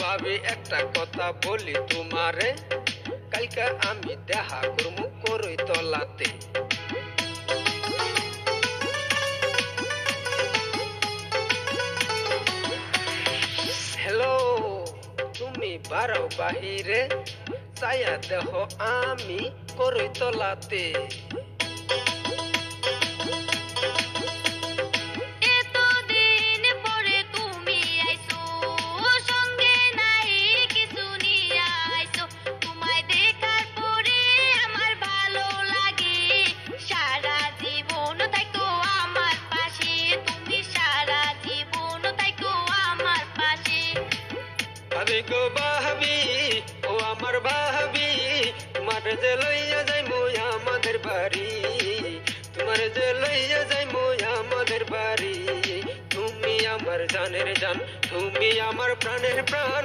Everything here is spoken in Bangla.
ভাবি একটা কথা বলি তোমারে, কালকে আমি দেখা করমু করই তলাতে। হ্যালো, তুমি বারো বাহিরে চাইয়া দেহ আমি করই তলাতে। ভাবি গো ভাবি, ও আমার ভাবি, তোমার যে লইয়া যাই মই আমাদের বাড়ি, তোমার যে লইয়া যাই মই আমাদের বাড়ি। তুমি আমার জানের জান, তুমি আমার প্রাণের প্রাণ।